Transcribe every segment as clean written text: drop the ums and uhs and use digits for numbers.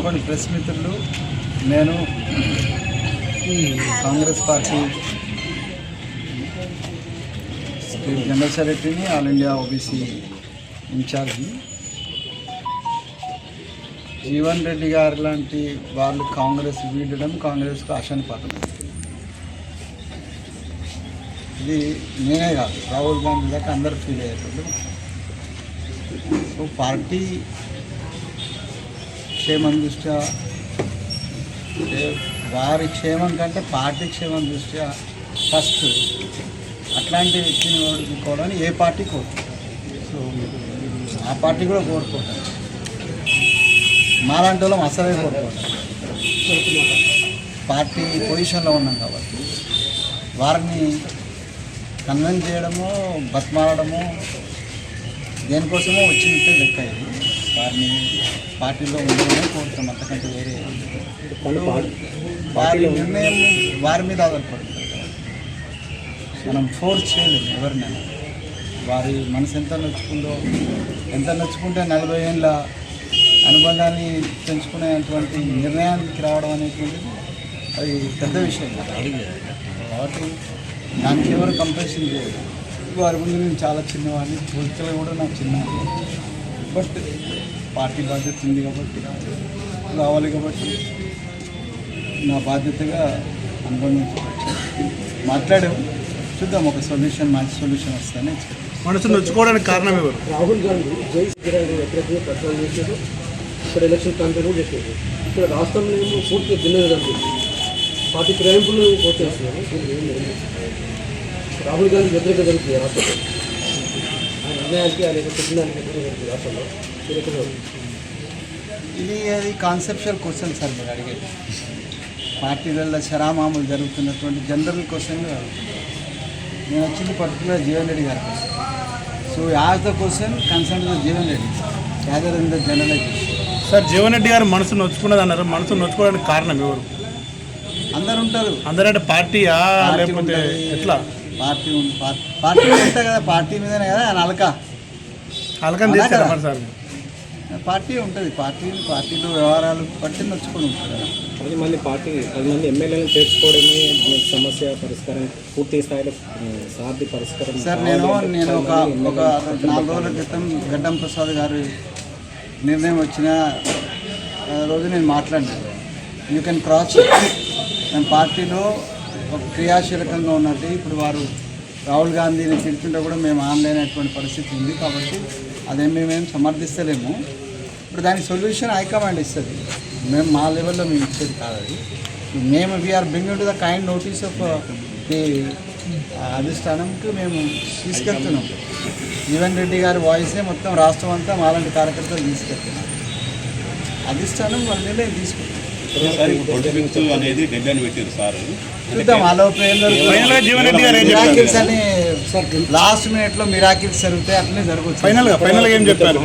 కొన్ని ప్రెస్ మిత్రులు, నేను కాంగ్రెస్ పార్టీ స్టేట్ జనరల్ సెక్రటరీని, all India OBC incharge. Jeevan Reddy గారు లాంటి వాళ్ళు కాంగ్రెస్ వీడడం కాంగ్రెస్కు ఆశానిపాతం. ఇది నేనే కాదు, రాహుల్ గాంధీ దాకా అందరూ ఫీల్ అయ్యేటప్పుడు. సో పార్టీ క్షేమం దృష్ట్యా, వారి క్షేమం కంటే పార్టీ క్షేమం దృష్ట్యా ఫస్ట్ అట్లాంటి వ్యక్తిని ఓడుకోవడానికి ఏ పార్టీ కోరుకుంటారు. సో ఆ పార్టీ కూడా కోరుకుంటారు, మాలాంటి వాళ్ళం అసలే కోరుకుంటారు. పార్టీ పొజిషన్లో ఉన్నాం కాబట్టి వారిని కన్విన్స్ చేయడమో బతిమాలడమో దేనికోసమో వచ్చినట్టే లెక్క. ఇది వారిని పార్టీలో ఉండడమే కోరుతాం, అంతకంటే వేరే వారి నిర్ణయం వారి మీద ఆధారపడుతుంది. మనం ఫోర్స్ చేయలేము ఎవరినైనా. వారి మనసు ఎంత నచ్చుకుంటే 40 ఏళ్ళ అనుబంధాన్ని పెంచుకునేటువంటి నిర్ణయానికి రావడం అనేటువంటిది అది పెద్ద విషయం కాబట్టి దానికి ఎవరు కంపల్షన్ చేయదు. వారి ముందు నేను చాలా చిన్నవాడిని, పొలిటికల్గా కూడా నాకు చిన్న, బట్ పార్టీ బాధ్యత ఉంది కాబట్టి రావాలి, కాబట్టి నా బాధ్యతగా అనుబంధించవచ్చు. మాట్లాడాము, చూద్దాం ఒక సొల్యూషన్, మంచి సొల్యూషన్ వస్తుందని. మనసు నొచ్చుకోవడానికి కారణం ఎవరు? రాహుల్ గాంధీ జై శ్రీరామ్ వ్యతిరేకంగా ప్రచారం చేశారు, ఇక్కడ ఎలక్షన్ క్యాంపెయిన్ కూడా చేశారు. ఇక్కడ రాష్ట్రంలో ఏమో పూర్తిగా భిన్నంగా కనిపిస్తుంది. పార్టీ ప్రేమికులు కోరుతున్నారు. రాహుల్ గాంధీ వ్యతిరేకంగా జరుగుతుంది రాష్ట్రంలో, ఆ నిర్ణయానికి ఆయన పెట్టినానికి వ్యతిరేకంగా రాష్ట్రంలో. అది కాన్సెప్చువల్ క్వశ్చన్ సార్ మీరు అడిగేది. పార్టీలలో శరామాములు జరుగుతున్నటువంటి జనరల్ క్వశ్చన్ నేను వచ్చింది పర్టికులర్ జీవన్ రెడ్డి గారి కోసం. So as the question concern the Jeevan Reddy either in the generalization. Sir Jeevan Reddy గారు మనసు నొచ్చుకున్నది అన్నారు, మనసు నొచ్చుకోవడానికి కారణం ఎవరు? అందరు ఉంటారు. అందరంటే పార్టీయా లేకపోతే ఎట్లా? పార్టీ ఉంటాయి కదా, పార్టీ మీదనే కదా నలక అలకని చేస్తారా మరి సార్? పార్టీ ఉంటుంది, పార్టీలో వ్యవహారాలు పట్టి నచ్చుకొని ఉంటారు కదా. 10 మంది ఎమ్మెల్యేలను చేర్చుకోవడమే సమస్య పరిష్కారం, పూర్తి స్థాయిలో సాధ్య పరిష్కారం. సార్ నేను ఒక 4 రోజుల క్రితం గడ్డం ప్రసాద్ గారి నిర్ణయం వచ్చిన రోజు నేను మాట్లాడినాను. You can cross. మేము పార్టీలో ఒక క్రియాశీలకంగా ఉన్నట్టు ఇప్పుడు వారు రాహుల్ గాంధీని తిడుతుంటే కూడా మేము ఆన్లైన్ అటువంటి పరిస్థితి ఉంది కాబట్టి అదేమి మేము సమర్థిస్తలేము. ఇప్పుడు దానికి సొల్యూషన్ హైకమాండ్ ఇస్తుంది, మేము మా లెవెల్లో మేము ఇచ్చేది కాదు. అది మేము we are bringing to the kind notice of the అధిష్టానంకి మేము తీసుకెళ్తున్నాం. జీవన్ రెడ్డి గారి వాయిసే మొత్తం రాష్ట్రం అంతా మాలాంటి కార్యకర్తలు తీసుకెళ్తున్నాం. అధిష్టానం వాళ్ళ నిర్ణయం తీసుకుంటాం. చూద్దాం ఆలోపు మిరాకిల్స్ అని లాస్ట్ మినిట్లో మిరాకిల్స్ జరుగుతాయి, అట్లనే జరుగుతుంది. ఫైనల్గా ఏం చెప్పారు?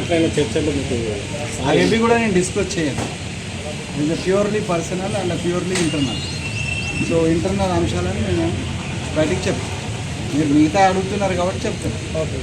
అవి కూడా నేను డిస్కస్ చేయను. ఇది purely personal and purely internal. So internal అంశాలని నేను బయటికి చెప్తాను. మీరు మిగతా అడుగుతున్నారు కాబట్టి చెప్తాను. ఓకే.